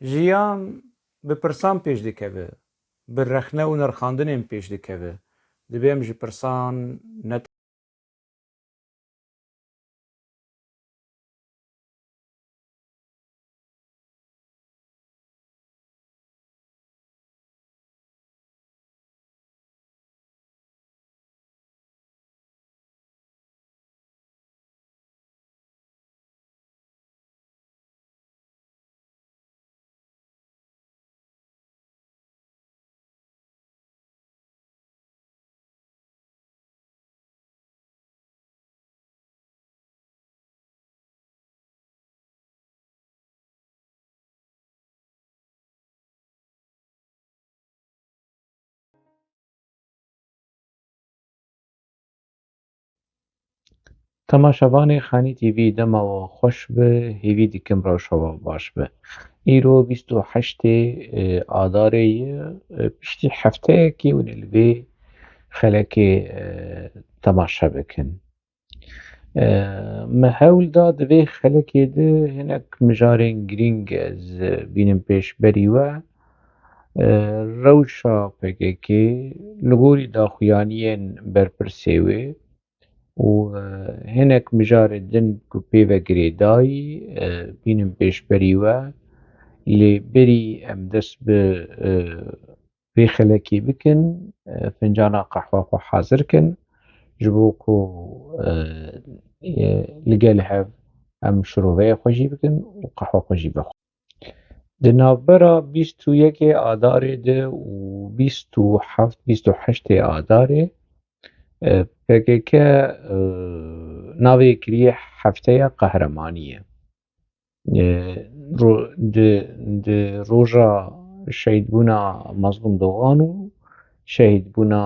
jiyan bi pirsan pêş dikeve, bi rexne û nirxandinên pêş dikeve. Divê em ji pirsan net Temaşevanê Xanî TV dema we xweş be, hêvî dikim rewşa baş be. Îro 28 Adarê ye, piştî hefteyekî hûn ê li vê xelekê temaşe bikin. Me hewl da di vê xelekê de hinek mijarên girîng ez bînim pêşberî we. Rewşa PKK li gorî daxuyaniyên berpirsê wê û hinek mijarê din ku pê ve girêdayî bînin pêşberî we lê berî em dest bi vê xelekê bikin, fincana qehwa xwe hazir kin ji bo ku li gel hev em şîroveyê xwe jî bikin û qehwa xwe jî bixwin. Di navbera 21 Adarê de û 28 Adarê PKK navê kiriye Hefteya Qehremanî ye. Di roja şehîdbûna Mazlûm Dogan û şehîdbûna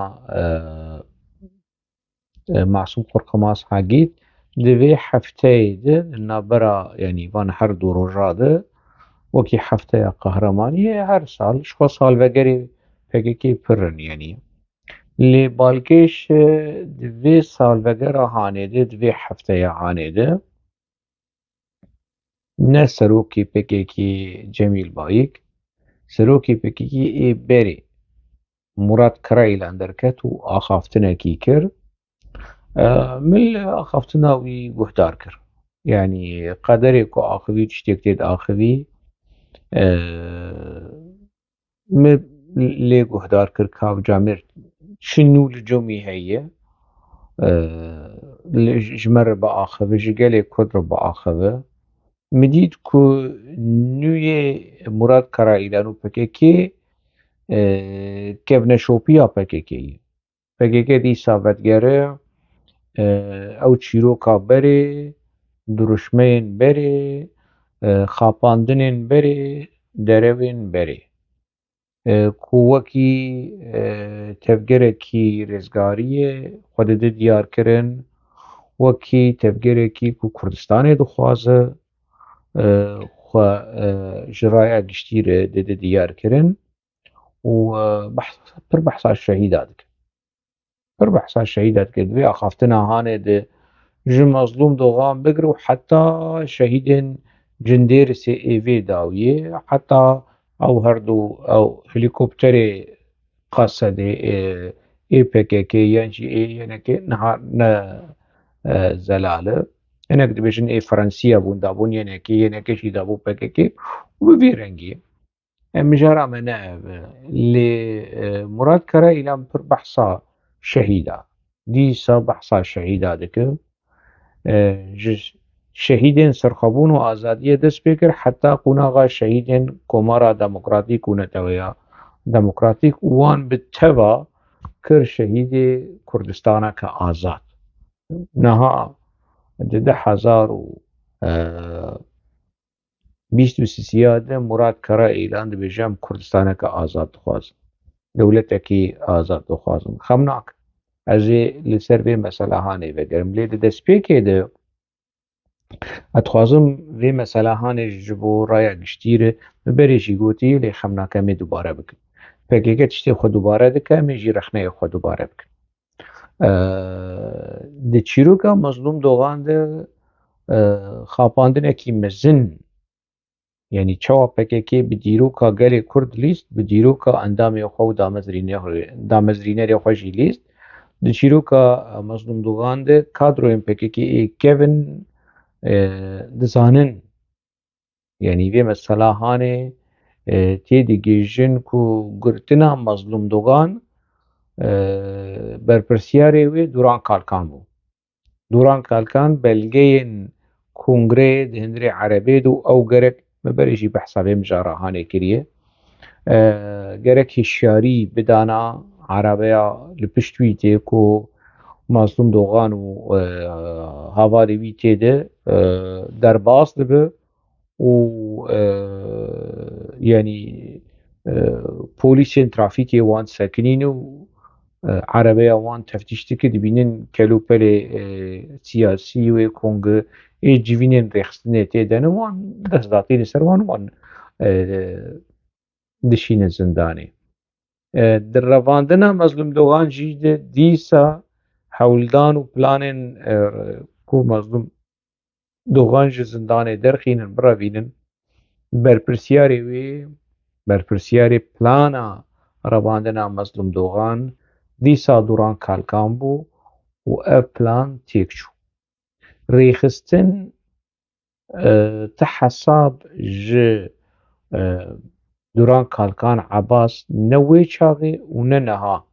Masûm Xurxemaz Hagît di vê hefteyê de di navbera yanî van her du roja de wekî Hefteya Qehremanî her sal ji xwe salvegerê PKK pirin yanî. Lê balkêş di vê salvegera hanê de di vê hefteya hanê de ne serokê PKK Cemîl Bayîk, serokê PKK ê berê Murad Karayîlan derket û axaftinekî kir. Min li axaftina wî guhdar kir. Yanî qederê ku axivî tiştek tê diaxivî min lê guhdar kir kavca mir çi nû li cemî heye ji me re biaxive, ji gelê Kurd re biaxive. Mi dît ku nûyê Murad Karayîlan û PKK kevneşopiya PKK ye. PKK dîsa vedgere ew çîroka berê, duruşmeyên berê, xapandinên berê, derewên berê ku wekî tevgerekî rêzgariyê xwe dide diyar kirin, wekî tevgerekî ku Kurdistanê dixwaze xwe ji raya giştî re dide diyar kirin û pir behsa şehîda dikin. Pir behsa şehîda dikin. Di vê axaftina hanê de ji Mazlûm Dogan bigire û heta şehîdên Cindêrisê êvê dawiyê, heta ew her du ew helîkopterê Qasedê ê PKK yan jî ê yenekê niha ne zelal e. Hinek dibêjin ê Fransiya bûn dabûn yenekê, yenekê jî dabû PKK û bi vî rengî ye. Mijara me ne ev e. Lê Murad Karayîlan pir behsa şehîda. Dîsa behsa şehîda dike. Ji şehîdên serxwebûn û azadiyê dest pê kir, heta qunaxa şehîdên Komara Demokratîk û Netewaya Demokratîk û wan bi teva kir şehîdê Kurdistaneke azad. Niha di 2023 de Murad Karayîlan dibêje em Kurdistaneke azad dixwazin. Dewletekî azad dixwazin. Xem nakin. Ez ê li ser vê meselehanê vegerim. Lê di destpêkê de ez dixwazim vê meselehanê ji bo raya giştî re min berê jî gotî lê xem nakim em ê dubare bikin. PKK tiştê xwe dubare dike, em ê jî rexneyê xwe dubare bikin. Di çîroka Mazlûm Dogan de xapandinekî mezin يعني چاوا PKK bi dîroka gelê Kurd lîst bi dîroka endamê xwe û damezrînerê xwe jî lîst di çîroka Mazlûm Dogan de kadroyên PKK'yê kevin dizanin yani vê meselahanê tê digihîjin ku girtina Mazlûm Dogan berpirsyarê wê Duran Kalkan bû. Duran Kalkan belgeyên Kongreyê di Hundirê Erebê de û ew gerek me berê jî behsa vê mijarahanê kiriye. Gerek hişyarî bidana Erebeya li pişt wî tê ku Mazlûm Dogan û havalê wî tê de derbas dibe û yanî polîsên trafîkê wan sekinîn û Erebeya wan teftîş dike dibînin kelûpelê siyasî wê kongê civînên rêxistinê tê denin wan destdatî li ser wan dişînin zindanê. Di revandina Mazlûm Dogan jî de dîsa hewldan û planên ku Mazlûm Dogan ji zindanê derxînin birevînin berpirsyarê wê berpirsyarê plana revandina Mazlûm Dogan dîsa Duran Kalkan bû û ev plan têk çû. Rêxistin ti hesab ji Duran Kalkan Ebas ne wê çaxê û ne niha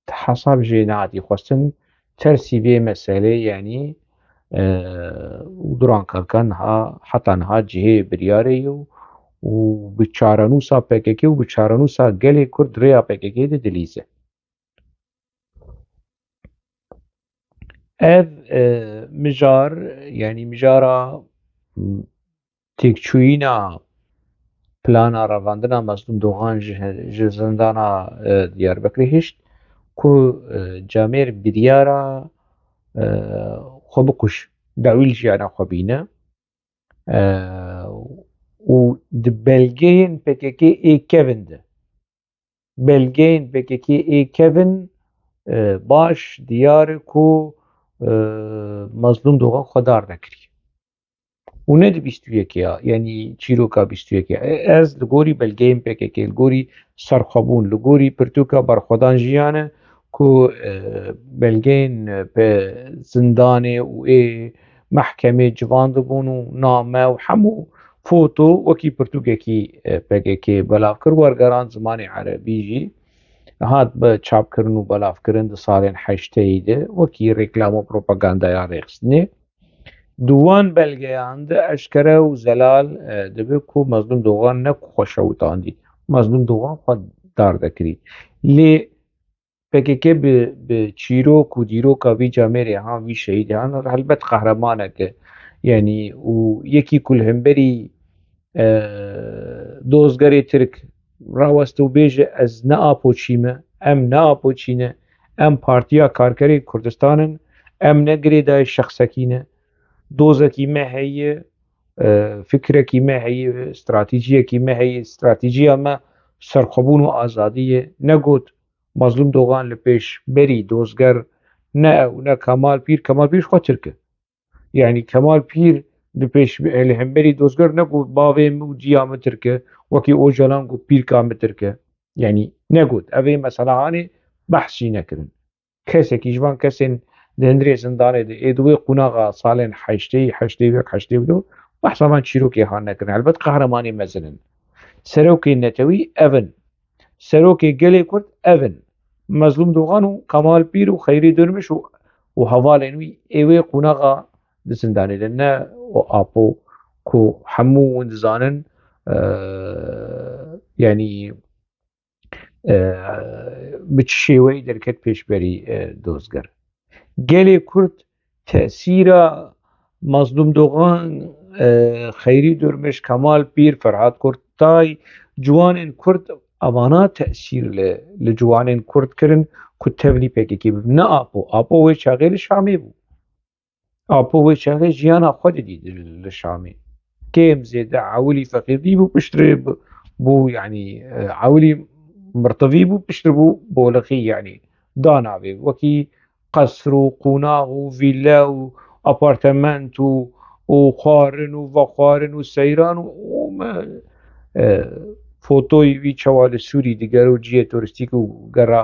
ti hesab jê nehatî xwestin tersî vê meselê yanî Duran Kalkan heta niha cihê biryarê ye û bi çarenûsa PKK û bi çarenûsa gelê Kurd rêya PKK de dilîze. Ev mijar yanî mijara têkçûyîna plana revandina Mazlûm Dogan ji zindana Diyarbekirê hişt ku Camêr biryara xwe bikûş dewîl jiyana xwe bîne û di belgeyên PKK'ê kevin de belgeyên PKK'ê kevin baş diyar e ku Mazlûm Dogan xwedar nekiriye û ne di bîst û yekiya yanî çîroka bîst û yekiya ez li gorî belgeyên PKK li gorî serxwebûn li gorî pirtûka berxwedan jiyan e ku belgeyên zindanê û mehkemê civan dibûn û name û hemû foto wekî pirtûkekî PKK belav kir wergeran zimanê Erebî jî hat bi çapkirin û belavkirin di salên heşteyî de wekî rêklam û propagandaya rêxistinê di wan belgeyan de eşkere û zelal dibe ku Mazlûm Dogan ne ku xwe şewitandî Mazlûm Dogan xwe dar dekirî lê PKK bi çîrok û dîroka vî Camêrê han vî şehîdê han helbet qehremanek e yanî û yekî ku li hemberî dozgerê Tirk raweste û bêje ez neapoçîme em neapoçîne em Partiya Karkerê Kurdistan in em ne girêdayê şexsekî ne dozekî me heye fikrekî me heye stratîjiyekî me heye stratîjiya me serxwebûn û azadî ye negot Mazlûm Dogan li pêşberî dozger ne ew ne Kemal Pîr xwe Tirk e yanî Kemal Pîr li hemberî dozger negot bavê min û ciya min Tirk e wekî Ocalan got pîrka min Tirk e yanî negot evê meselehanê behs jî nekirin kesekî ji van kesên di Hundirê zindanê de ê di wê qunaxa salên heşteyî heştê yek heştê du behsa van çîrokê han nekirin helbet qehremanê mezin in serokên netewî ev in serokê gelê Kurd ev in Mazlûm Dogan û Kemal Pîr û Xeyrî Dirmiş û hevalên wî ê wê qunaxa di zindanê de ne apo ku hemû hûn dizanin yanî bi çi şêweyî derket pêşberî dozger gelê Kurd tesîra Mazlûm Dogan Xeyrî Dirmiş Kemal Pîr Ferhat Kurtay ciwanên Kurd evana tesîr li ciwanên Kurd kirin ku tevlî PKK bibin ne apo wê çaxê li Şamê bû apo wê çaxê jiyana xwe didî li Şamê kêm zêde ewilî feqîrî bû piştre bû yanî ewilî mirtivî bû piştre bû bolixî yanî danavê wekî qesr û qunax û vîlle û apartement û و خوارن و خوارن و سەیران و فۆتۆی وی چەوالە سووری دیگەر و جیە تۆریستیک و گەڕا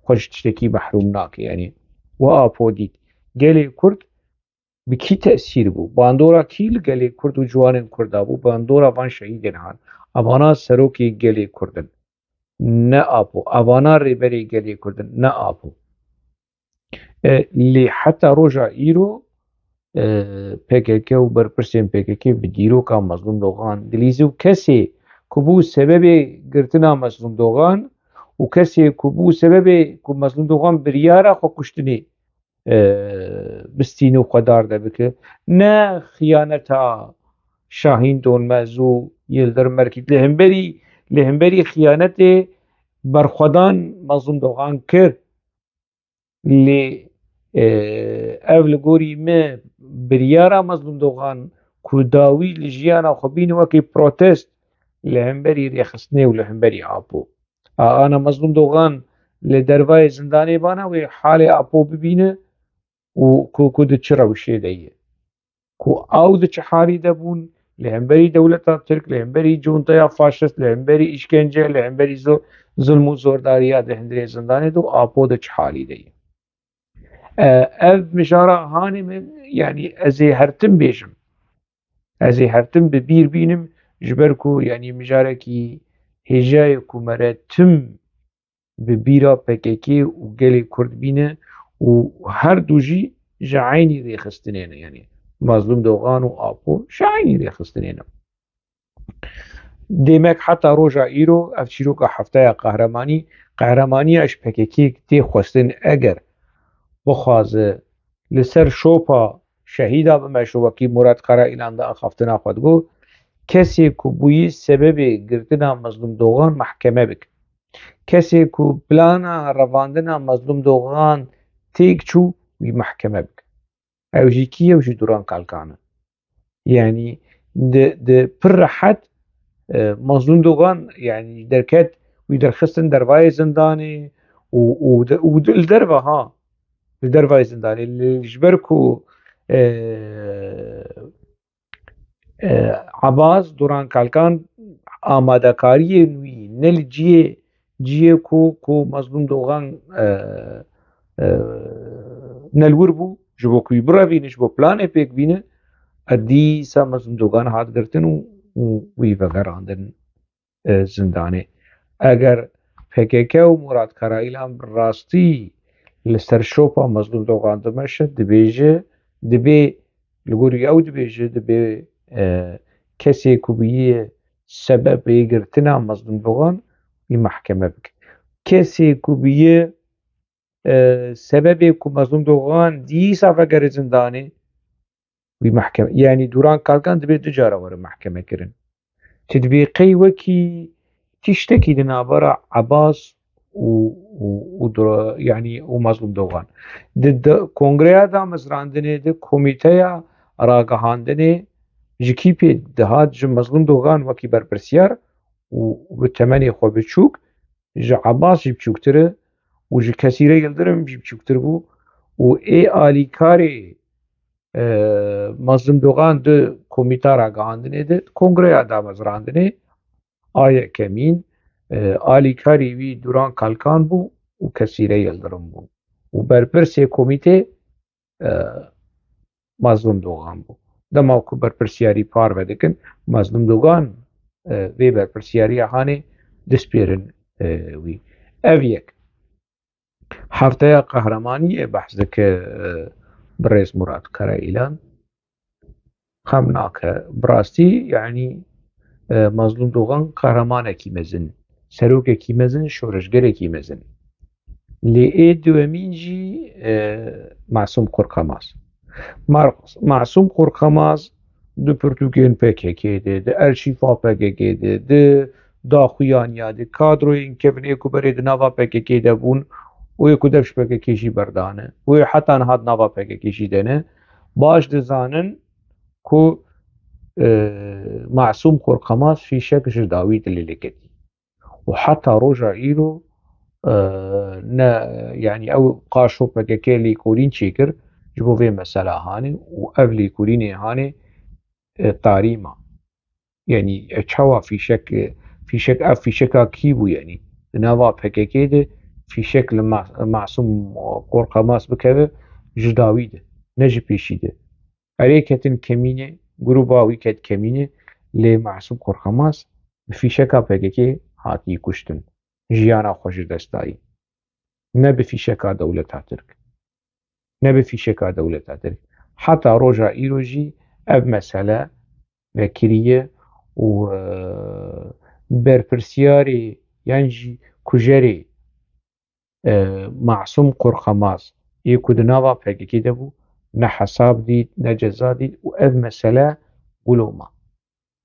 خۆش شتێکی مەحروم ناکە ینی و ئاپۆ دیت گەلێ کورد بکی تەسیر بوو باندۆرا کی لە گەلێ کورد و جوانێن کووردا بوو باندۆرا وان شەهیدێن هان ئەوانە سەرۆکی گەلێ کوردن نە ئاپۆ ئەوانە ڕێبەری گەلێ کوردن نە ئاپۆ لێ حتا ڕۆژە ئیرۆ پێکەکە و بەرپرسێن پێکەکەی بدیرۆکە مەزلوم دۆغان دلیزی و کەسێ کو بوو سەبەبێ گرتنا مەزلوم دۆغان و کەسێ کو بوو سەبەبێ کو مەزلوم دۆغان بریارە خۆ کوشتنێ بستین و خۆدار دەبکە نە خیانەتە شاهین دۆنمەز و یلدەر مەرکیت لە هەمبەری خیانەتێ بەرخۆدان مەزلوم دۆغان کرد لێ ئەو لە گۆری مە بریارە مەزلوم دۆغان کو داوی لە ژیانە خۆ بینەوەکەی پرۆتست لە هەمبەری ڕێخستنێ و لە هەمبەری ئاپۆ ئانە مەزلوم دۆغان لە دەرڤای زندانێ بانە وێ حالێ ئاپۆ ببینە و کو دچ ڕەوشێ دەیە کو ئاو دچ حالی دەبوون لە هەمبەری دەولەتە ترک لە هەمبەری جونتەیە فاشست لە هەمبەری ئیشکەنجە لە هەمبەری زلم و زۆرداریە لە هەندێ زندانێت و ئاپۆ دچ حالی دەیە ئەv مژارە هانێ من ینی ئەزێ هەرتم بێژم ئەزێ هەرتم ببیر بینم ji ber ku yanî mijarekî hêjayê ku mere tim bi bîra PKK û gelê Kurd bîne û her du jî ji eynî rêxistinê ne yanî Mazlûm Dogan û Apo ji eynî rêxistinê ne dêmek heta roja îro ev çîroka hefteya qehremanîya ji PKK tê xwestin eger bixwaze li ser şopa şehîda bime ji wekî Murad Qaraîlan da axaftina xwe digot kesê ku bûyî sebebê girtina Mazlûm Dogan mehkeme bike kesê ku plana revandina Mazlûm Dogan têk çû wî mehkeme bike ew jî kî ew jî Duran Kalkan e yanî di pir rehet Mazlûm Dogan yanî derket wî derxistin dervayê zindanê û li derve ha li dervayê zindanê ji ber ku Ebaz Duran Kalkan amadekariyên wî ne li ciyê ku Mazlûm Dogan nelwir bû ji bo ku wî birevîne ji bo planê pêk bîne dîsa Mazlûm Dogan hat girtin û wî vegerandin zindanê eger PKK û Murad Qaraîlan bi rastî li ser şopa Mazlûm Dogan dimeşe dibe li gorî ew dibe kesê ku bûye sebebê girtina Mazlûm Dogan wî mehkeme bike kesê ku bûye sebebê ku Mazlûm Dogan dîsa vegere zindanê wî mehkeme yanî Duran Kalkan dibe du cara were mehkeme kirin çi dibe qey wekî tiştekî di navbera Ebaz û yanî û Mazlûm Dogan di kongreya damezrandinê de komîteya ragihandinê ji kî pê dihat ji Mazlûm Dogan wekî berpirsiyar û bi temenê xwe biçûk ji Ebaz jî biçûktir e û ji Kesîre Yıldırım jî biçûktir bû û ê alîkarê Mazlûm Dogan di komîta ragihandinê de kongreya damezrandinê Aya Kemîn alîkarê wî Duran Kalkan bû û Kesîre Yıldırım bû û berpirsê komîtê Mazlûm Dogan bû dema ku berpirsiyarî parve dikin Mazlûm Dogan vê berpirsiyariya hanê dispêrin wî ev yek hefteya qehremaniyê behs dike birêz Murad Qaraîlan xem nake bi rastî yanî Mazlûm Dogan qehremanekî mezin serokekî mezin şoreşgerekî mezin lê ê duemîn jî Masûm Xurxemaz Masûm Xurxemaz di pirtûkên PKK de di erşîfa PKK de di daxuyaniya de kadroyên kevinê ku berê di nava PKK de bûn wê ku dev ji PKK jî berdane wê heta niha di nava PKK jî de ne baş dizanin ku Masûm Xurxemaz fîşek ji dawî dilê leketî û heta roja îro ne yanî ew qaşo PKK lêkolîn çêkir ji bo vê mesela hanê û ev lêkolînê hanê طاريما يعني تشوا في شك اف في شكا كيبو يعني نافا بكيكيده في شكل معصوم قرقماس بكذا جداويده نجي بيشيده أريكة كمينة جروباوي كت كمينة لمعصوم قرقماس في شكا بكيكي هاتي كشتن جيانا خوش دستاي نبي في شكا دولة ترك نبي في شكا دولة ترك حتى روجا إيروجي أب مسألة وكريه و برپرسیاری یانجی کجری معصوم قرخماز یکو دناوا پککی دبو نه حساب دید نه جزا دید و اف مسئله قلوما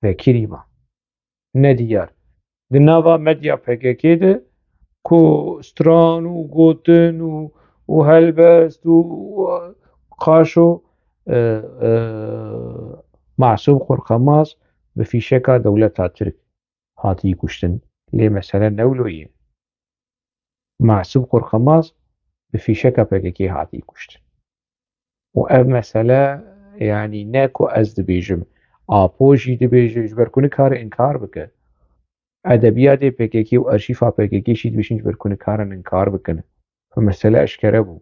و کریما نه دیار دناوا مدیا پککی ده کو ستران و گوتن و هلبست و قاشو معصوم قرخماز في شكا دولة ترك هاتي كشتن ليه مثلا نولوية معصوم قرخماز في شكا بكي هاتي كشتن وأب مثلا يعني ناكو أز دبيجم آبوجي دبيجم جبركوني كار إنكار بك أدبيات بكي وأرشيفا بكي شيد بيشن جبركوني كار إنكار بكن فمسألة أشكربو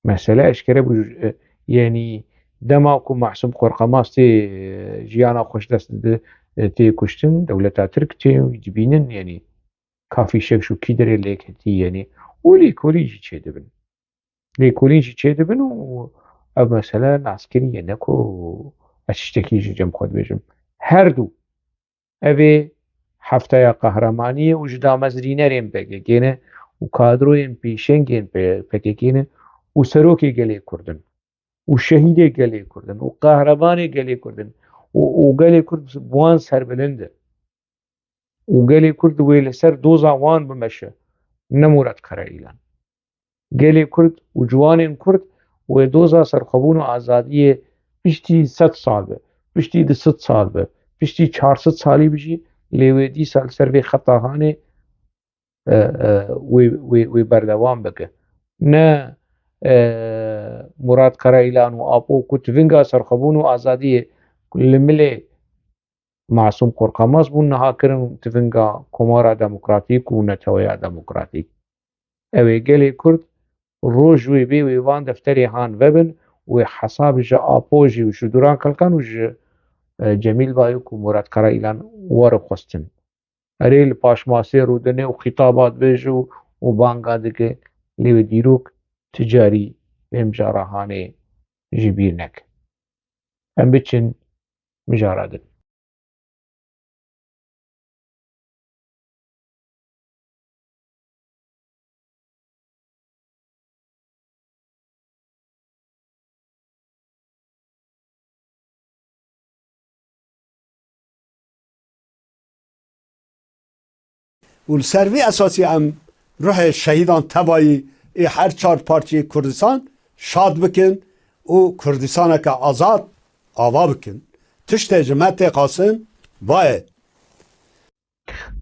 مسألة أشكربو يعني دماكو معصوم قرقماس تي جيانا خوش دست تي كشتن دولة ترك تي يجبينن يعني كافي شك شو كيدري ليك هتي يعني ولي كوليجي تشي دبن لي كوليجي تشي دبن و أب مثلا عسكري ينكو أشتكي جم خود بيجم هردو أبي حفتة يا قهرمانية وجدا مزرينرين بكيكينه وكادروين بيشنجين بكيكينه وسروكي قلي كردن وشهيدي قلي كردن وقهرماني قلي كردن وقلي كرد بوان سر بلنده وقلي كرد ويل سر دوزا وان بمشى نمورت قرائيلان قلي كرد وجوانين كرد ودوزا سرخبون آزادية بشتي 100 سال به بشتي 200 سال به بشتي 400 سالي بجي لويدي سال سر في خطاهاني وي بردوام بك نه مراد قرائيلان وآبو كنت فينغا سرخبون آزادية كل ملي معصوم قرقماس بون نها کرن تفنگا کمارا دموکراتیک و نتویا دموکراتیک اوی گلی کرد روجوی بی ویوان دفتری هان وبن و حساب جا آپوجی و شدوران کلکن و جمیل بایوک و مراد قرائیلان وار خستن اریل پاشماسی رودنه و خطابات بیجو و بانگا دکه لیو دیروک تجاری بمجارهانه جبیرنک ام بچن مجارادن والسروي أساسي أم روح الشهيدان تبعي هر 4 بارتي كردستان شاد بكن و كردستان كآزاد آوا بكن تشت جماعت قاسم باید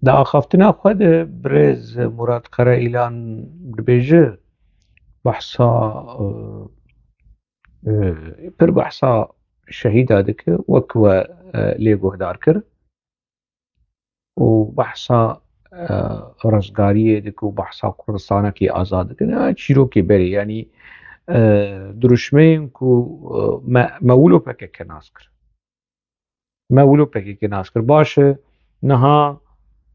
دا خفتنا خود برز مراد قرائیلان ببیجه بحثا پر بحثا شهيد هذاك وكوا ليغو هدار كر وبحثا رزقارية دك وبحثا كردستان كي آزاد كنا تشيرو كي بري يعني درشمين كو مولو بك كناسكر مولو بك كناسكر باشه نها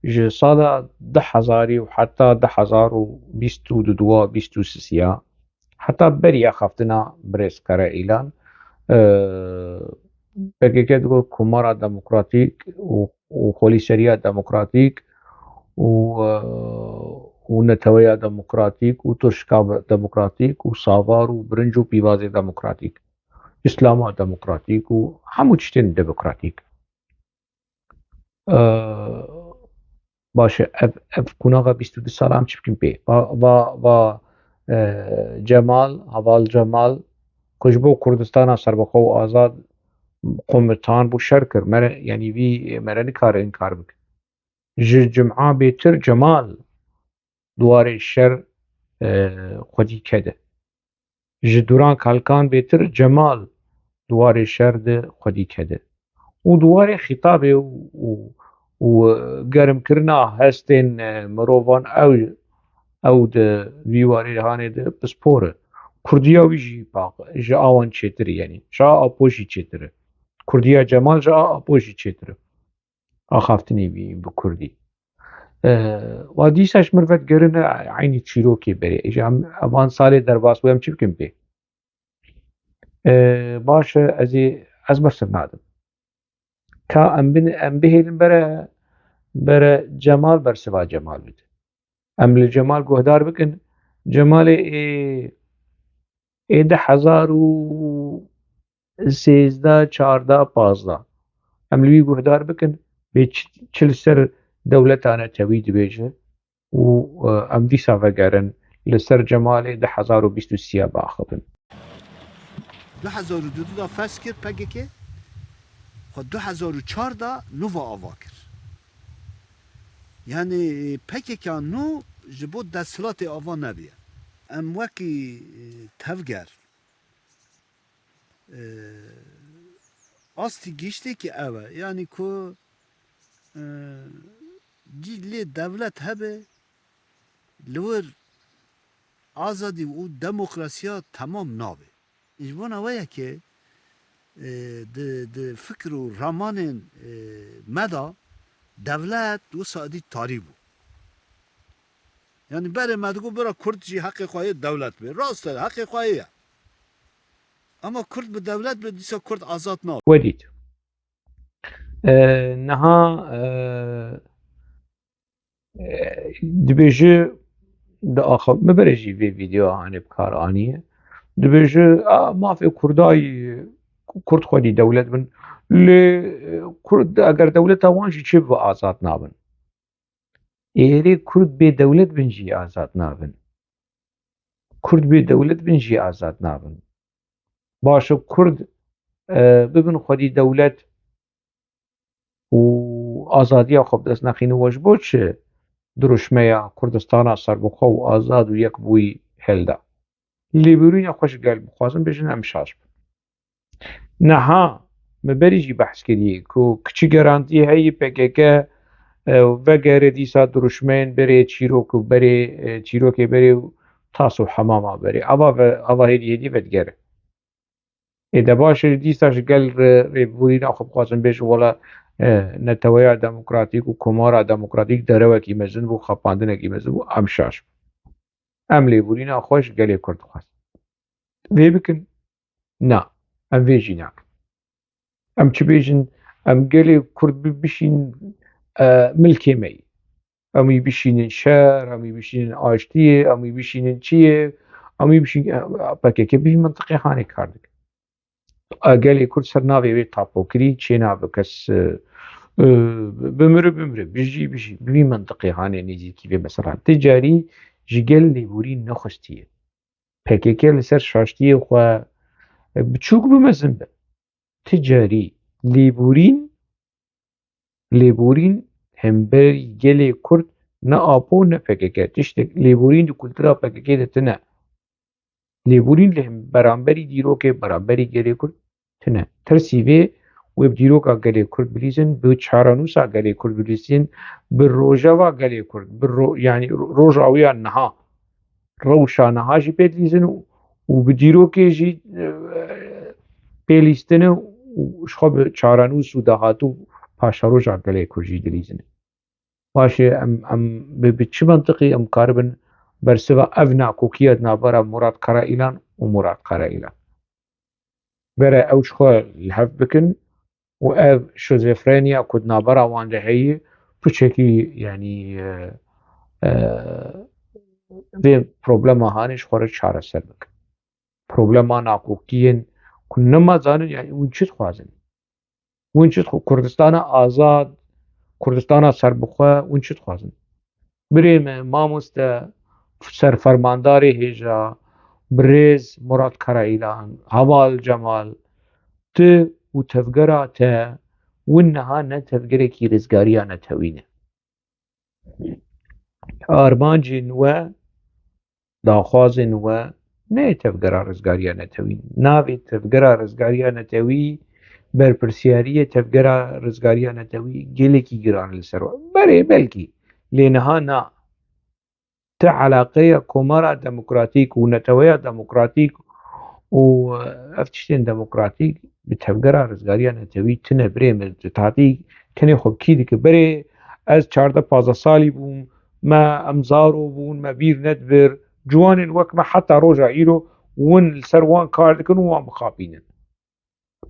جه سالا 10,000 وحتى 10,022 23 حتى بريا خفتنا بريس كرائيلان بكيكت تقول كمارا ديمقراطيك وخوليسريا ديمقراطيك ونتويا ديمقراطيك وترشكا ديمقراطيك وصافار وبرنجو بيوازي ديمقراطيك اسلاما ديمقراطيك وحمو تشتين ديمقراطيك باشه اف كوناغا 22 سال هم چبكين بي و جمال هوال جمال کجبو کردستان سربخو و آزاد قومتان بو شرکر مر يعني وی مرن کار انکار بک جمعه بيتر جمال دوار الشر خودی کده دوران کالکان بيتر جمال دوارێ شەرد خودی کەدە و دوارێ خیتابێ و گەرمکردنا هەستên مرۆڤان ئەو دیوارê هانê de pispor e Kurdiya wî ji awan çêtir e yenî ji a Apoşî çêtir e Kurdiya Cemal ji a Apoşî çêtir e axaftinê wî bi Kurdî wa dîsaş mirvet gerine eynî çîrokê berê ji evan salê derbas bû em çi bikin pê baş e ez bersiv nadim ka em bihêlin bere Cemal bersiva Cemal bide em li Cemal guhdar bikin Cemalê ê 2013-14 em li wî guhdar bikin bê çi li ser dewleta netewî dibêje û em dîsa vegerin li ser Cemalê 2023 biaxivin 2002 da fes kir PKK xwe 2004 da nû ava kir yani PKK nû ji bo desthilatê ava nebiye em wekî tevger astî giştekî ew e yani ku lê devlet hebe li wir azadî û demokrasiya temam nabe ji bona we yekê di fikir û ramanên me da devlet wisa dî tarî bû yani berê me digot bira Kurd jî heqê xwe heye dewlet bê rast e heqê xwe heye ama Kurd bi dewlet bê dîsa Kurd azad nabe wedît niha dibêje di me jî vê vîdeo hanê bi kar anîye dibêje mafê Kurdayî Kurd xwedî dewlet bin lê Kurd eger dewleta wan jî çê bibe azad nabin êrê Kurd bê dewlet bin jî azad nabin Kurd bê dewlet bin jî azad nabin baş e Kurd bibin xwedî dewlet û azadiya xwe bi dest nexînin we ji bo çi dirûjmeya Kurdistana serbixwe û azad û yek bûyî hilda lêborîna xwe ji gel bixwazin bêjin em şaş bin niha me berî jî behs kiriye ku kiçî gerantiyê heyî PKK vegere dîsa dirûjmeyên berê çîrok û berê çîrokê berê û tas û hemama berê ava hêdî hêdî vedgere de baş e dîsa ji gel rêborîna xwe bixwazin bêjin wela neteweya demokratîk û komara demokratîk derewekî mezin bû xapandinekî mezin bû em şaş bin em lêborîna xwe ji gelê Kurd dixwazin vê bikin na em vê jî nakin em çi bêjin em gelê Kurd bişînin milkê me yê em ê bişînin şer em ê bişînin aştiyê em ê bişînin çiyê em ê bişînin PKK bî mintiqê hanê kar dikin gelê Kurd ser navê wê tapokirî çê nabe kes bimire bijî bi vî mintiqê hanê nêzîkî vê mesela ti carî ji gel lêborî nexwistiye PKK li ser şaştiyê xwe biçûk bi mezin be ti carî lêborîn hemberî gelê Kurd ne Apo ne PKK tiştek lêborîn di kultura PKK de tune lêborîn li beramberî dîrokê beramberî gelê Kurd tune tirsî vê wê bi dîroka gelê Kurd bilîzin bi çaranûsa gelê Kurd bilîzin bi rojeva gelê Kurd yani roja wî ya niha rewşa niha jî pê dilîzin û bi dîrokê jî pê lîstine û ji xwe bi çaranûs û dahatû paşeroja gelê Kurd jî dilîzin baş e em bi çi mintiqî em karibin bersiva ev nakokiya navbera Murad Karaîlan û Murad Karaîlan bere ew ji xwe li hev bikin û ev şizofreniya ku di navbera wan de heye piçekî yanî vê problema hanê ji xwe re çareser bikin problema nakokiyên ku nemazanin yani hûn çi dixwazin hûn çi Kurdistana azad Kurdistana serbixwe hûn çi dixwazin birê me mamoste serfermandarê hêja birêz Murad Karaîlan Hemal Cemal ti û tevgera te win niha ne tevgerekî rizgariya netewî ne armancên we daxwazên we نه تفگرا رزگاریا نتوی ناوی تفگرا رزگاریا نتوی برپرسیاری تفگرا رزگاریا نتوی گلکی گران لسروا بره بلکی لینها نا تا علاقه کمارا دموکراتیک و نتویا دموکراتیک و افتشتين ديمقراطيك بتفجرها رزقاريا نتوي تنا بري متعطي تنا خب كيدك بري از 14 سالي بوم ما امزارو بون ما بير ندبر جوان الوقت ما حتى روجا ايرو ون السروان كاردكن وان مخابين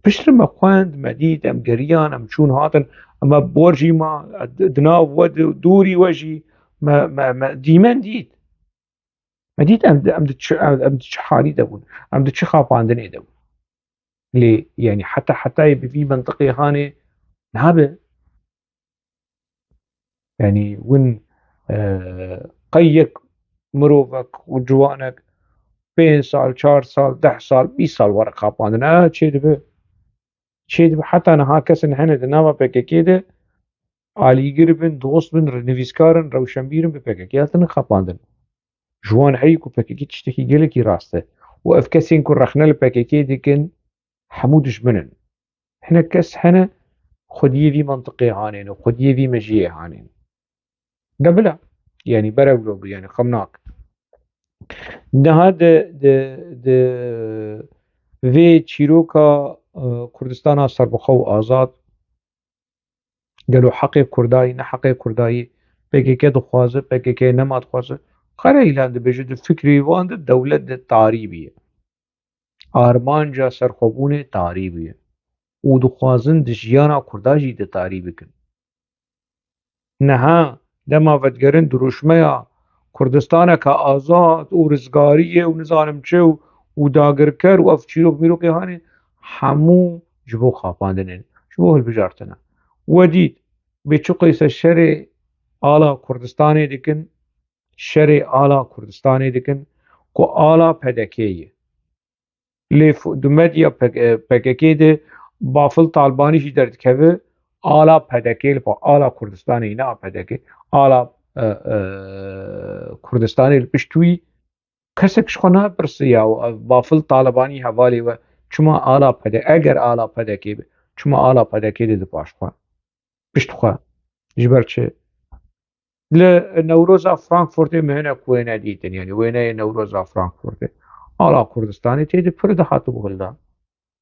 بشر ما خواند مديد ام جريان ام شون هاتن اما بورجي ما دناو ود دوري وجي ما ديمان ديد مديد ام حالي دبون ام خافاندني دبون ليه يعني حتى يبقى في منطقة هاني نهابه يعني وين قيك مروفك وجوانك 5 سال 4 سال 10 سال 20 سال ورا خافاندنا شي دبه حتى انا هاكس نحن دناوا بككيده علي قربن دوست بن نفيسكارن روشنبيرن ببككياتن خافاندن جوان هيكو بككي تشتكي قلكي راسته وافكسين كن رخنا البككي ديكن حمودش منن احنا كس حنا خديه في منطقة هانين وخديه في مجيء هانين قبلها يعني برولو يعني خمناك ده في تشيروكا كردستان سربخو آزاد قالوا حقي كرداي نحقي كرداي بكيكي دخوازه بكيكي نما دخوازه خير إيلان ده بجد فكري وان ده دولة ده تاريبية آرمانجا سرخوبون تاريبية و دخوازن دجيانا كرداجي ده تاريبي كن نها دما ودگرن دروشميا كردستان كا آزاد و رزگاريه و نظارم چه و داگرکر و افچيرو بميرو که هانه همو جبو خافاندنن جبو هلبجارتنا وديد بچو قيسة شر آلا كردستاني دكن شر آلا كردستاني دكن كو آلا پدكيه لف دمديا پککی ده بافل طالبانی شی درد که آلا پدکی لپا آلا کردستانی نه پدکی آلا کردستانی لپشتوی کسکش خونه برسی یا بافل طالبانی حوالی و چما آلا پدکی اگر آلا پدکی چما آلا پدکی ده پاش خواه پشت خواه جبر چه لنوروز فرانکفورت مهنه کوینه دیدن یعنی وینه نوروز فرانکفورت آلا کردستانی تیده پر ده هاتو بهلدان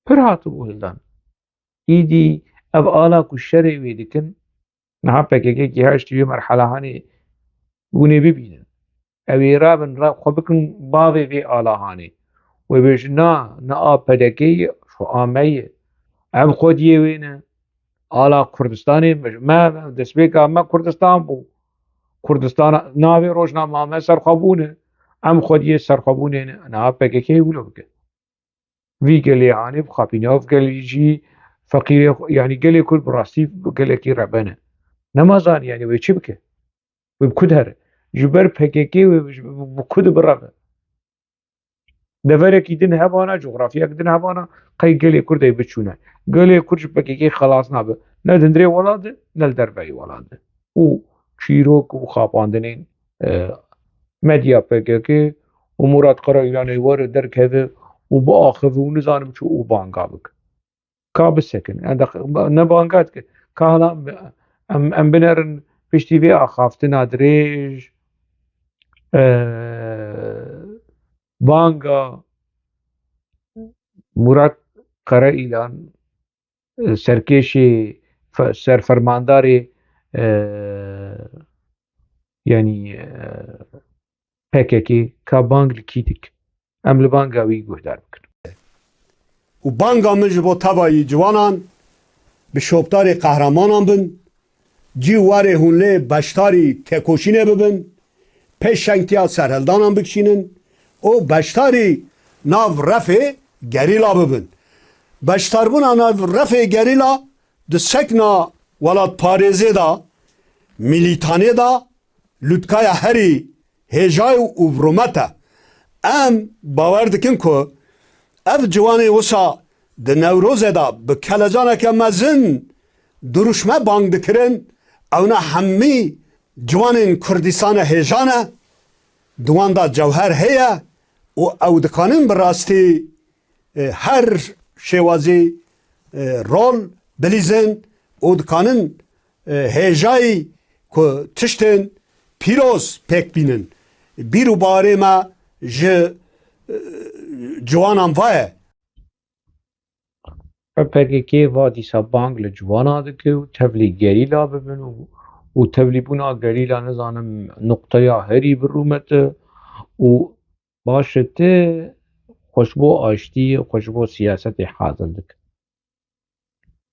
پر هاتو بهلدان ایدی او آلا کشره ویدکن نها پکیگه که هشتوی مرحله هانی گونه ببینن اوی رابن را خوبکن باوی وی آلا هانی و بیش نا آب پدکی شو آمیه ام خودیه وینه آلا کردستانی ما دسبیکا ما کردستان بو کردستان ناوی روشنامه همه سرخوابونه ام خودیه سرخوابونه نه پکیگه ولو بکن وی گلی هانی بخابینه اف گلی جی فقير يعني قال يكون براسي قال لك ربنا نمازان يعني ويشبكه وبكدهر جبر بحكيكي وبكد برغه دفرك يدن هبانا جغرافيا كدن هبانا قي قال يكون داي بتشونا قال يكون بحكيكي خلاص نابه ندندري ولاد نلدربي ولاد و شيروك وخاباندنين مديا بحكيكي ومراد قرا يعني ور درك هذا وباخذ ونزانم شو وبانقابك كاب سكن عندك نبانقات كهلا ام بنرن بشتي في اخافتنا دريج بانقا مراد قرا اعلان سرکشی سرفرمانداری يعني PKK ka bang li kîtik em li banga wî guhdar bikin. û banga min ji bo tevayî ciwanan bi şopdarê qehremanan bin, cî warê hûn lê beşdarî têkoşînê bibin, pêşengtiya serhildanan bikişînin û beşdarî nav refê gerîla bibin. Beşdarbûna nav refê gerîla di sekna welatparêzê da, milîtanê da, lûtkaya herî hêjay û birûmet e. Em bawer dikin ku ev ciwanê wisa di Newrozê da bi kelecaneke mezin duruşme bang dikirin, ew ne hemî ciwanên Kurdistanê hêjan e, di wan da cewher heye او دکانن براستی هر شوازی رول بلیزن او دکانن هجایی که تشتن پیروز پک بینن بیرو باره ما جوانان وای PKK وادی سبانگ لجوانا دکه و تبلی گریلا ببین و تبلی بونا گریلا نزانم نقطه هری برومته و باشته خوشبو آشتی خوشبو سیاست حاضر دک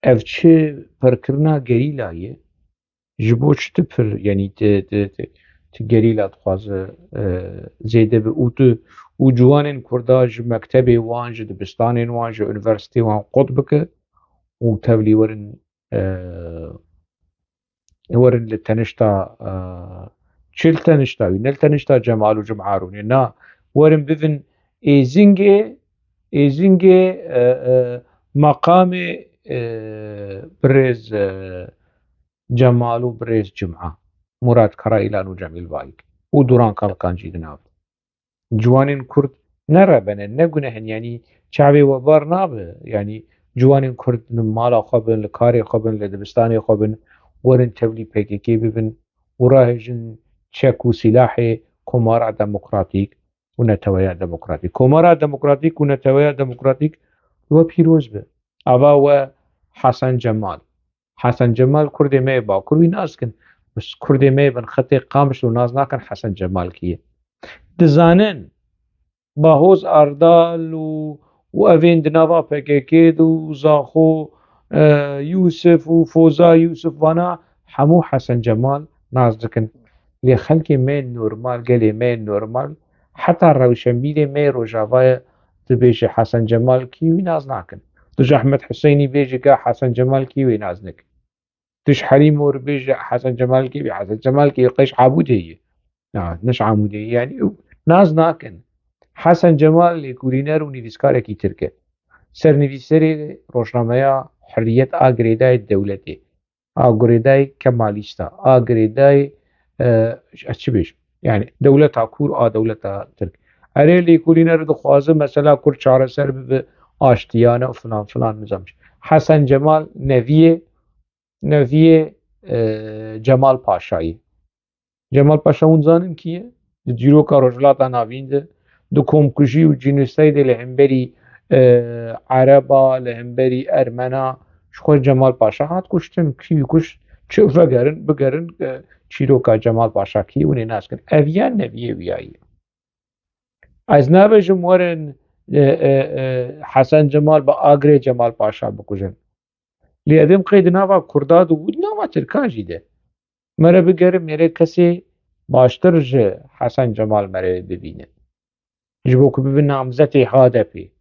اف چه پرکرنا گریلایه جبو چت پر یعنی ت گریلا تخوازه زیده به و جوانین کرداج مکتبی وانج دبستانین وانج انیورسیتی وان قطب که و تبلی ورن لتنشتا چل تنشتا نل تنشتا جمال و جمعاروني نا ورن بفن ایزنگه مقام برز جمال و برز جمعه مراد كرائلان و جميل بايك و دوران كالقان جيدنا جوانين كرد نربنا نقنهن يعني شعبي وبار نابه يعني جوانين كرد مالا خبن لكاري خبن لدبستاني خبن ورن تبلي PKK ببن وراهجن تشكو سلاحي كومارا ديمقراطيك ونتويا ديمقراطيك كومارا ديمقراطيك ونتويا ديمقراطيك هو بيروز به أبا و حسن جمال كرد ما با كروي ناس كن بس كرد ما بن خطي قامش وناس ناكن حسن جمال كيه دزانن باهوز اردال و اوین دناوا PKK و زاخو يوسف و فوزا يوسف وانا حمو حسن جمال ناز دكن لي خلقي مين نورمال قالي مين نورمال حتى روشنبيلي مين روجافايا تبيجي حسن جمال كيوي ناز ناكن تج احمد حسيني بيجي كا حسن جمال كيوي ناز نك تج حليم ور بيجي حسن جمال كيوي حسن جمال كيوي قيش عبودية نش عمودية يعني ناز ناكن حسن جمال لكورينر و نویسکارێکی ترکه سەرنویسەری ڕۆژنامەیە حریەت ئاگرێدای دەوڵەتێ ئاگرێدای کەمالیستە ئاگرێدای چ بێژم يعني دەوڵەتا کوور ئادەوڵەتە ترک ئەرێ لێکورینەر دخوازە مەسەلا کورد چارەسەر ببە ئاشتیانە و فلان فلان نزەمش حەسەن جەمال نەڤیە جەمال پاشایی جەمال پاشا hûn zanin kî ye di çîroka Rojhilata Navîn de di komkujî û jînosaydê li hemberî Ereba li hemberî Ermena ji xwe Cemal Paşa hat kuştin kî kuş çi bigerin çîroka Cemal Paşa kî hûn ê nas kirin ev yan neviyê wî ye ez nabêjim werin Hesen Cemal bi agrê Cemal Paşa bikujin lê edim qey di nava Kurda de û di nava Tirkan jî de mere bigerim mêrê kesê baştir ji Hesen Cemal mere bibîne ji bo ku bibe namzetê HDP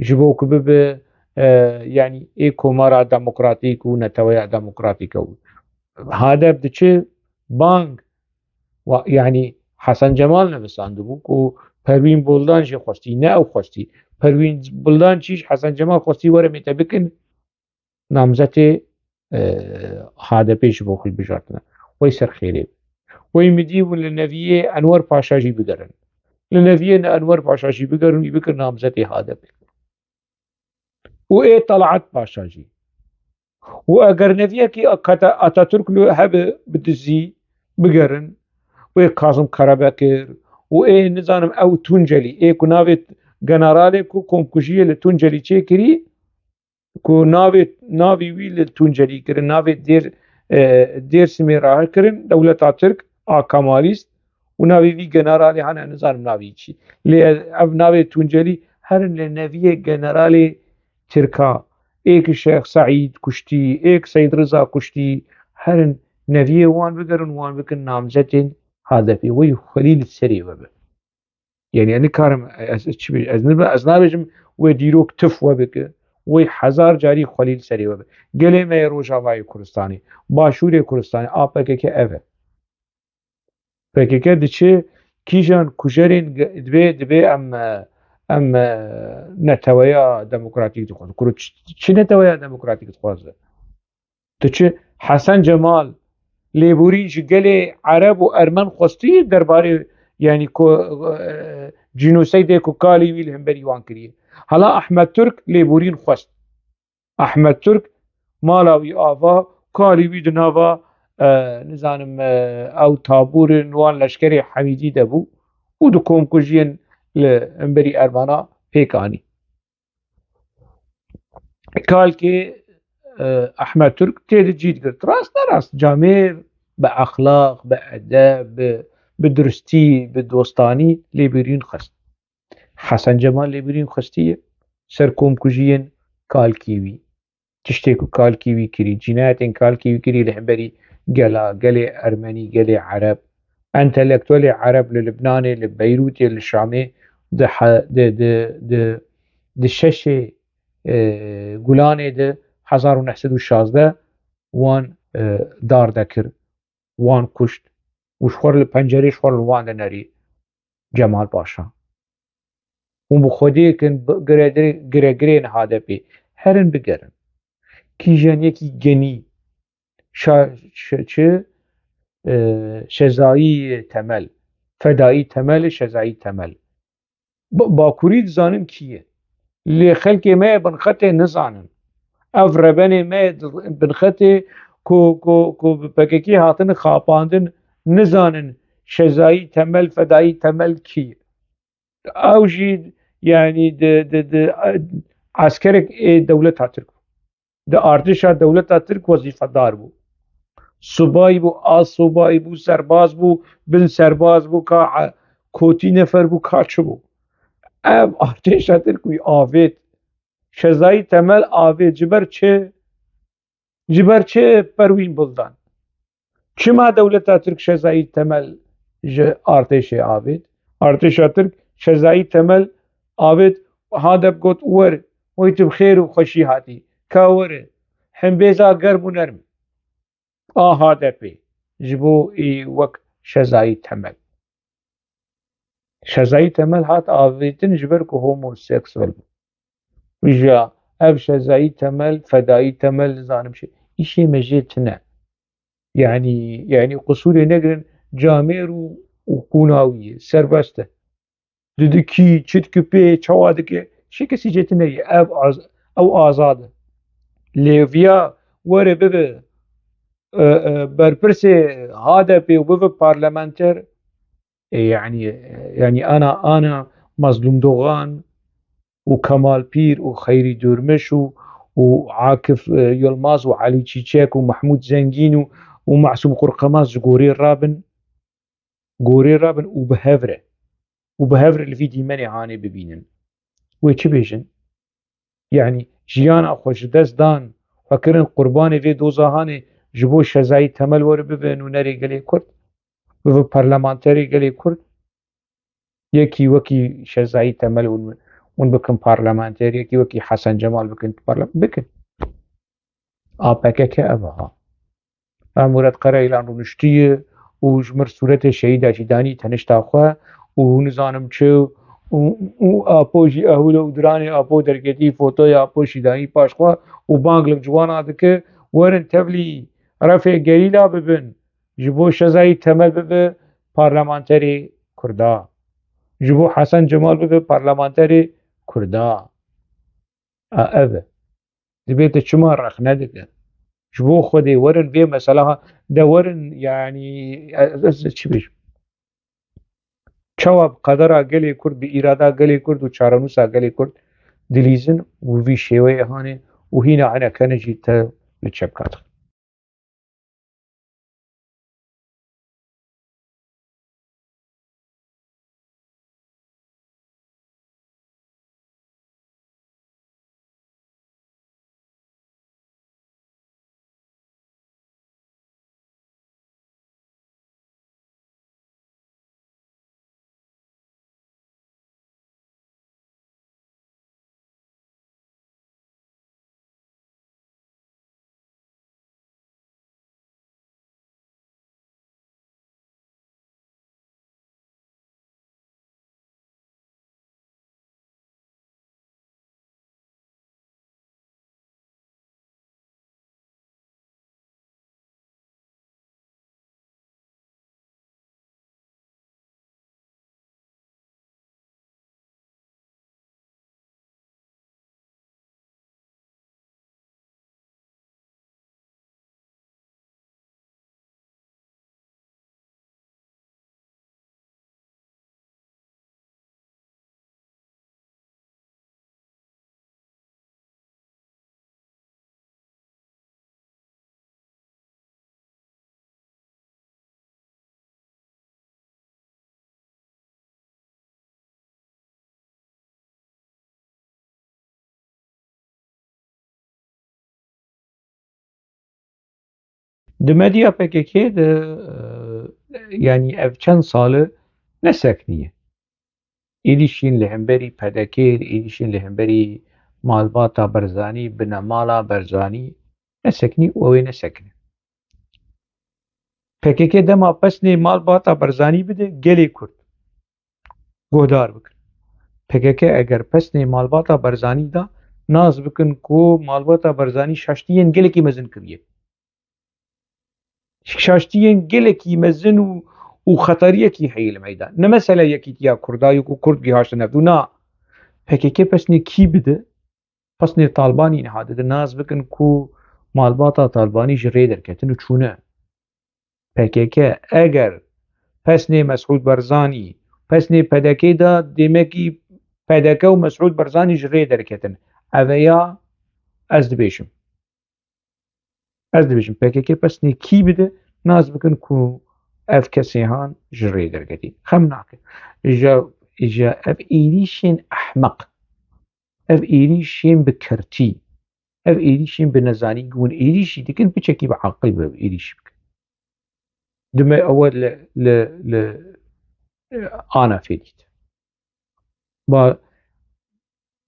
ji bo ku bibe yani ê komara demokratîk û neteweya demokratîk ew HDP diçe bang yani Hesen Cemal nevisandibû ku Pervîn Boldan jî xwestî ne ew xwestî Pervîn Boldan çîş Hesen Cemal xwestî were me te bikin namzetê HDP ji bo xwe bijartine wey serxêrê wey midî û li neviyê Enwer Paşa jî bigerin li neviyê Enwer Paşa jî bigerin wî bikir namzetê HDP û ê Talat Paşa jî û eger neviyekî Atatürk li hebe bidizî bigerin wê Kazım Karabekir û ê nizanim ew Tuncelî ê ku navê generalê ku komkujiyê li Tuncelî çêkirî ku navê wî li Tuncelî kirin navê Dêrsimê rahil kirin dewleta Tirk a Kemalîst û navê wî generalê hene nizanim navê çi lê ev navê Tuncelî herin li neviyê generalê Tirka êkî Şex Seîd kuştî êk Seîd Riza kuştî herin neviyê wan bigerin wan bikin namzetên HDP wê xwelî li serê webe yani nikarim ez nabêjim wê dîrok tif we bike wê hezar carî xwelî li serê webe gelê me yê Rojavayê Kurdistanê Başûrê Kurdistanê a PKK ev e PKK diçe kîjan kujerên dibe em neteweya demokratîk dixwazin ku çi neteweya demokratîk dixwaze diçe Hesen Cemal lêborîn ji gelê Ereb û Ermen xwestî derbarê yani جینۆسەیدێک و کالی وی لە هەمبەری وان کردیە هەڵا ئەحمەد تورک لێبورین خۆست ئەحمەد تورک ماڵاوی ئاوا کالی وی دناوا نزانم ئەو تابورن وان لەشکری حەمیدی دەبوو و دو کۆمکوژیان لە هەمبەری ئەرمانا پێکانی کالکێ ئەحمەد تورک تێدە جیت کرد ڕاست نەڕاست جامێر بە ئەخلاق بە ئەدەب بە درستی بە دۆستانی لێبورین خست حەسەن جەمال لێبورین خستیە سەر کۆمکوژیان کالکیوی تشتێک و کالکیوی کردی جینایەتێن کالکیوی کردی لە هەمبەری گەلا گەلێ ئەرمەنی گەلێ عەرەب ئەنتەلێکتۆلێ عەرەب لە لبنانێ لە بەیروتێ لە شامێ دە شەشێ گولانێ دە 1916 وان دار دەکرد وان کوشت وشخۆر لە پەنجەرێ شخۆر وان دەنەری جەمال پاشا و بە خۆدەیەکن گرێگرێن هادەپێ هەرن بگەرن کیژانیەکی گەنی شەزایی تەمەل فەدایی تەمەل شەزایی تەمەل باکووری دزانن کیە لێ خەلکێ مەیە بنخەتێ نزانن ئەف ڕەبەنێ مەیە بنخەتێ کۆ بپەکەکی هاتن خاپاندن نزانن شەزایی تەمەل فەدایی تەمەل کیە ئەو ژی یعنی عسکەرێک دەولەتا ترک دە ئارتشا دەولەتا ترک وەزیفەدار بوو سوبای بوو ئاز سوبای بوو سەرباز بوو بن سەرباز بوو کا کۆتی نەفەر بوو کاچ بوو ئەم ئارتێشا ترکوی ئاوێت شەزایی تەمەل ئاوێت جبەر چێ پەروین بڵدان چما دەولەتا ترک شەزایی تەمەل ئارتێشێ ئاوێت ئارتێشا ترک شەزایی تەمەل ئاوێت هادەب گوت وەرە وەیتم خێر و خۆشی هاتی کا وەرە هەمبێزا گەرم و نەرم هادەپێ ji bo wek şezayî temel şezayî temel hat avêtin ji ber ku homoseksüel bû ja ev şezayî temel fedayî temel nizanim şê îşê me jê tune yani qusûrê negirin camêr û qûnawiyê serbest e didikî çi dikipê çawa dike şê kesî jê tune ye ew azad e lêviya were bibe berpirsê hadepê û bibe parlamenter yani ana Mazlum Doğan û Kemal Pîr û Xeyrî Dürmiş û Akif Yılmaz û Elî Çîçek û Mehmûd Zengîn û Masûm Qurqemaz ji gorê rabin û bi hev re li vî dîmenê hanê bibînin wê çi bêjin yani jiyana xwe ji dest dan xwe kirin qurbanê vê dozahanê ji bo şezayî temel were bibe nûnerê gelê Kurd bibe parlamenterê gelê Kurd yekî wekî şezayî temel hûn bikin parlamenter yekî wekî Hesen Cemal bikin a PKK ev ha Murat Karaylan rûniştiye û ji mir sûretê şehîda jî danî tenişta xwe û nizanim çi û apo jî ehûl û diranê apo derketî fotoya apo şîdanî paş xwe û bang li ciwana dike werin tevlî refê gerîla bibin ji bo şezayî temel bibe parlamenterê Kurda ji bo Hesen Cemal bibe parlamenterê Kurda ev e dibête çima rex nedike ji bo Xwedê werin vê mesela de werin yani ez çi bêjim çawa qedera gelê Kurd bi îrada gelê Kurd û çarenûsa gelê Kurd dilîzin û vî şêweyê hanê û hîna hinekane jî te li çepkat دمديا PKK يعني ev çend salı nesekniye. Êdîşîn li hemberî pedekêr, êdîşîn li hemberî malbata Barzanî, bi nemala Barzanî neseknî û ew ê nesekine. PKK dema pesnê malbata Barzanî bide gelê Kurd guhdar bikin. PKK eger pesnê malbata Barzanî da naz bikin ku malbata Barzanî şaştiyên gelekî mezin kiriye. Şaştiyên gelekî mezin û xeteriyekî heye li meydan. Ne mesele yekîtiya Kurda ku Kurd gihaştin ev na PKK pesnê kî bide? Pesnê Talbanî niha dide naz bikin ku malbata Talbanî ji rê derketin û çûne. PKK eger pesnê Mesûd Barzanî pesnê PDK da demekî PDK û Mesûd Barzanî ji rê derketin. Ev ê ya ez dibêjim. Ez dibêjim PKK pesnê kî bide naz bikin ku ev kesê han ji rê derketî. Xem nake. Ji ev êrîşên ehmeq, ev êrîşên bi kirtî, ev êrîşên bi nezanî hûn êrîşî dikin biçekî bi eqil bi êrîşî bikin. Dime ew li ana fêdît.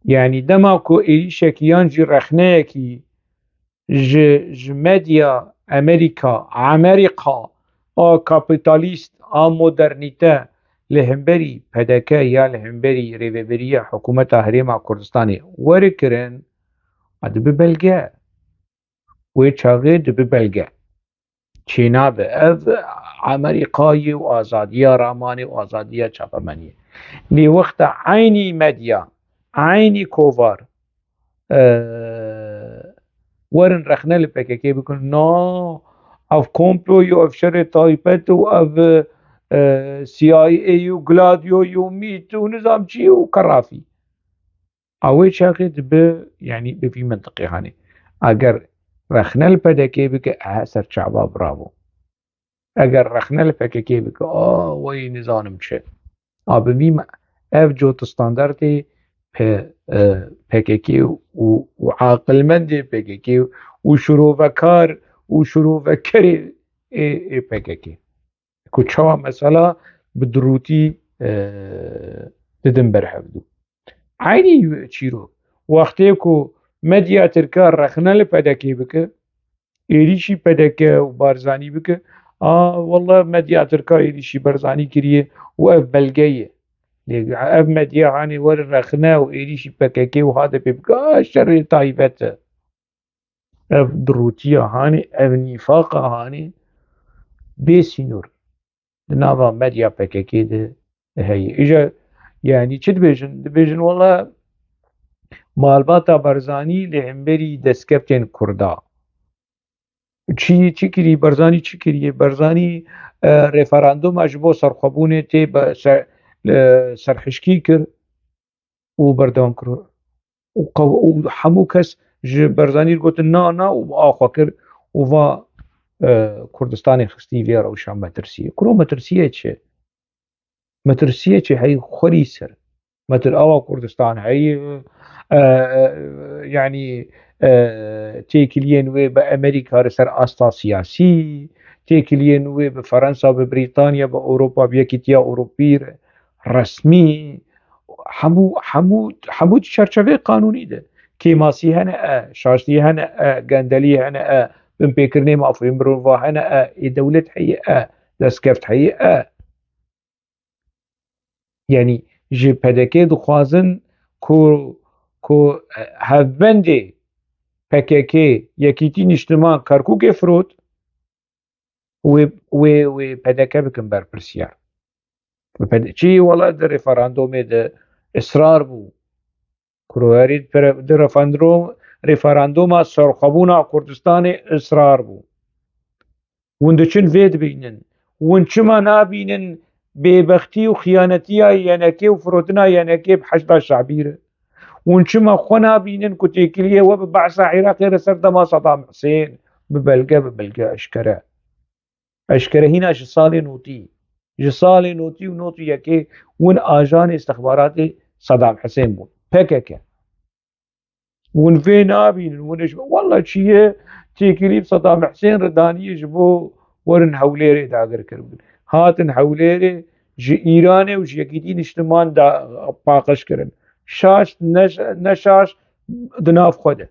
Yani dema ku êrîşekî yan jî rexneyekî ji medya Amerîka a kapitalîst a modernîte li hemberî PDK ya li hemberî rêveberiya hikûmeta Herêma Kurdistanê werî kirin dibi belge. Wê çaxê dibi belge. Çê nabe ev Amerîkayê û azadiya ramanê û azadiya çapemeniyê. Lê wexta aynî medya, aynî kovar werin rexne li PKK bikin na ev komployê û ev şerê taybet û ev CIA û Gladioyê û MİT û nizam çi û kerafî. A wê çaxê dibe yani bi vî mintiqê hanê. Eger rexne li PKK bike serçava bravo. Eger rexne li PKK bike wê nizanim çi. A bi vî ev cot standardê PKK û aqilmendê PKK û şîrovekar û şîrovekerê PKK. Ku çawa mesela bi dirûtî didin berhevdû. Aynî çîrok wextê ku medya Tirka rexne li PKK bike, êrîşî PKK û Barzanî bike, wallah medya Tirka êrîşî Barzanî kiriye û ev belge ye. Ev medya hanê werin rexne û êrîşî PKK û hate pê bike şerê taybet e. Ev dirûtiya hanê, ev nîfaqa hanê bêsînor di nava medya PKK de heye. Îja yani çi dibêjin? Dibêjin wallah malbata Barzanî li hemberî destkeftên Kurda. Çi kirî Barzanî çi kiriye? Barzanî referanduma ji bo serxwebûnê tê serhişkî kir û berdewam kir û hemû kes ji Barzanî gotin na û axwe kir û va Kurdistanê xistî vê rewşa metirsiyê. Kuro metirsiyê çi? Metirsiyê çi hey xwerî ser. Ava Kurdistan heye yani têkiliyên wê bi Amerîka li ser asta siyasî, têkiliyên wê bi Fransa, bi Brîtanya, bi Ewropa, bi Yekîtiya Ewropî resmî hemû çerçeveyê qanûnî de. Kêmasî hene şaştî hene gendelî hene binpêkirinê mafiyên mirova hene dewlet heye destkeft heye. Yani ji PDK dixwazin ku hevbendê PKK Yekîtî Niştiman Kerkûkê firot wê PDK bikin berpirsiyar. Çi wala di referandumê de israr bû kurwerî di referanduma serxwebûna Kurdistanê israr bû. Hûn diçin vê dibînin. Hûn çima nabînin bêbextî û xiyanetiya yenekê û firotina yenekê bi heşda şeعبî re? Hûn çima xwe nabînin ku têkiliyê we bi behsa Iraqê li ser dema Sedam Husên bi belge eşkere. Eşkere hîna ji salê notî. Ji salê notî û notî yekê hûn ajanê istixbaratê Sedam Husên bûn. PKK. Hûn vê nabînin. Hûn wallah çi ye تێکیلی سەدام حسێن ڕدانیش بۆ وەرن هەولێرێ داگرکرد بن هاتن هەولێرێ ji Îranê û ji yekîtî niştiman da paqijkirin şaş neşaş di nav xwe de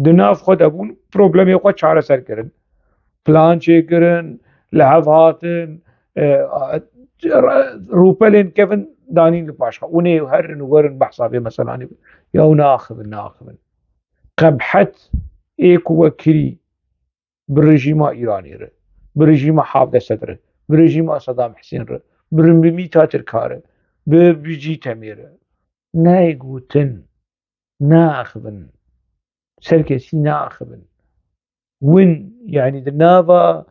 di nav xwe de bûn problemê xwe çareser kirin plan çêkirin li hev hatin rûpelên kevin danîn li paş xwe hûnê herin û werin behsa vê meselanê ya hûn naxivin qebhet ê ku we kirî bi rejîma Îranê re bi rejîma Havd Esed re bi rejîma Sedam Hüseyin re bi Mîta Tirka re bi Cî Temê re nayê gotin naxivin serkesî naxivin win yanî di nava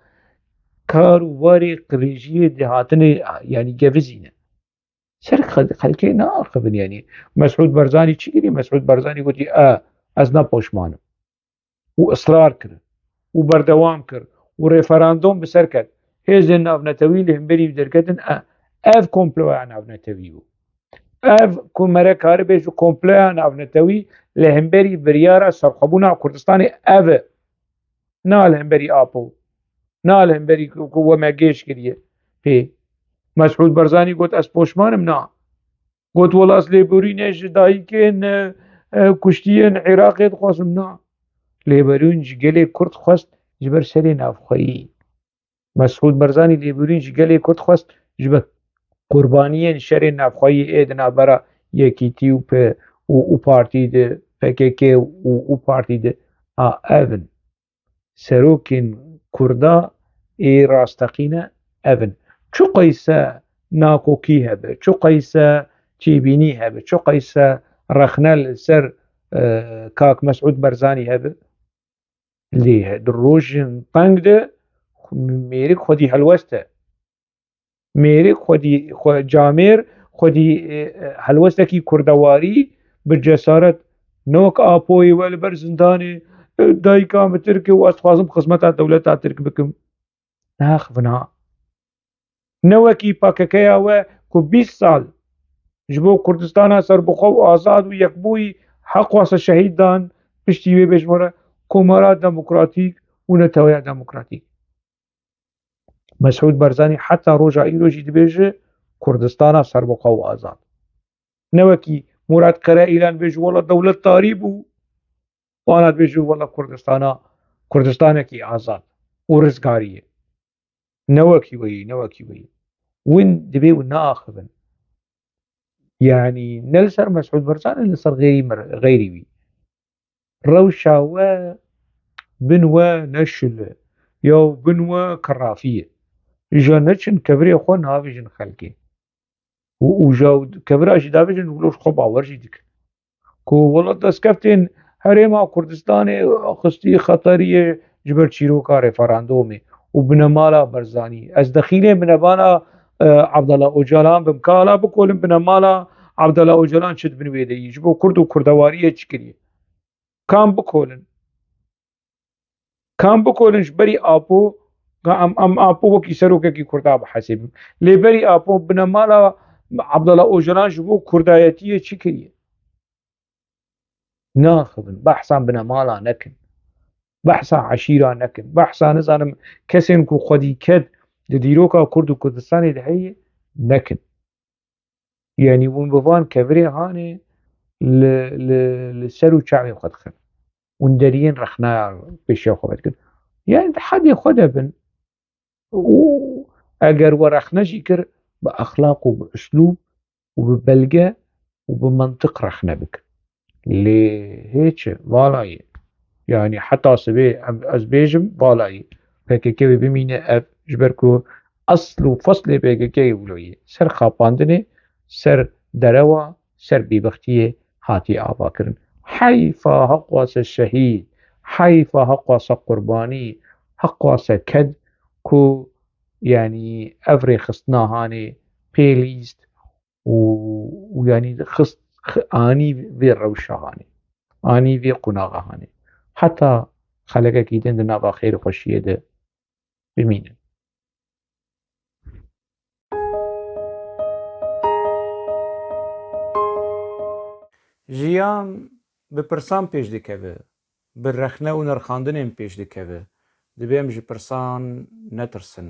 kar û warê rejiyê de hatinê yanî gevizîne ser xelkê naxivin yanî Mesûd Barzanî çi kirî Mesûd Barzanî gotî ez nepoşman im û israr kir û berdewam kir û referandum bi ser ket hêzên navnetewî li hemberî derketin ev komploya navnetewî bû ev ku me re karibe ji komploya navnetewî li hemberî biryara serxwebûna Kurdistanê ev e na li hemberî Apo na li hemberî ku we me gêş kiriye pê Mesûd Barzanî got ez poşman im na got wela ez lêborînê ji dayîkên kuştiyên Iraqê dixwazim na lêborîn ji gelê Kurd xwest ji ber serê navxweyî Mesûd Barzanî lêborîn ji gelê Kurd xwest ji ber qurbaniyên şerên navxweyî ê di navbera Yekîtî û partî de PKK û partî de ev in serokên Kurda ê rasteqîne ev in çi qeyse nakokî hebe çi qeyse çêbînî hebe çi qeyse rexne li ser Kak Mesûd Barzanî hebe lê di rojên teng de mêrik xwedî helwest e mêrik xwedî camêr xwedî helwestekî kurdewarî bi cesaret ne wek Apoyê we li ber zindanê dayîka min Tirk e û ez dixwazim xizmeta dewleta Tirk bikim naxivin ne wekî PKKya we ku 20 sal ji bo Kurdistana serbixwe û azad û yekbûyî heq xwase şehîd dan piştî wê bêjbûre komara demokratîk û neteweya demokratîk Mesûd Barzanî heta roja îro jî dibêje Kurdistana serbixwe û azad ne wekî Murad Qereîlan bêje wela dewlet tarî bû wana dibêje wela Kurdistanekî azad û rizgarî ye ne wekî weyî win dibe û naxivin yanî ne li ser Mesûd Barzanî li ser xêrî wî rewşa we bin we neşil e ya bin we kirafî ye ja neçin kevirê xwe navêjin xelkê û ja kevira jî davêjin ji xwe bawer jî dikin ku wela destkeftên Herêma Kurdistanê xistî xeteriyê ji ber çîroka referandumê û binemala Barzanî ez dexîlê binebana Abdullah Öcalan bim ka hala bikolim binemala Abdullah Öcalan çi dibin wê de yî ji bo Kurd û kurdewariyê çi kiriye kam bikolin ji berî Apo em Apo wekî serokekî Kurda bihesibim lê berî Apo binemala Abdullah Öcalan ji bo kurdayetiyê çi kiriye naxivin behsa binemala nekin behsa eşîra nekin behsa nizanim kesên ku xwedî ket di dîroka Kurd û Kurdistanê de heye nekin yanî hûn bi van kevirê hanê li ser û çavê xwe dixin hûn deriyên rexneya pêşiya xwe vedikin yani di hedê xwe de bin û eger we rexne jî kir bi exlaq û bi üslûb û bi belge û bi mentiq rexne bikin lê hêçi vala ye yani heta sibê ez bêjim vala ye PKK wê bimîne ev ji ber ku asl û feslê PKKyê wilo ye ser xapandinê ser derewa ser bêbextiyê hatiye avakirin heyfa heq wase şehîd heyfa heq wase qurbanî heq wase ked ku yanî ev rêxistina hanê pê lîst û yanî xist anî vê rewşa hanê anî vê qunaxa hanê heta xelekekî din di nava xêr û xweşiyê de bimînin jiyan bi pirsan pêş dikeve bi rexne û nirxandinên pêş dikeve, dibêm ji pirsan netirsin.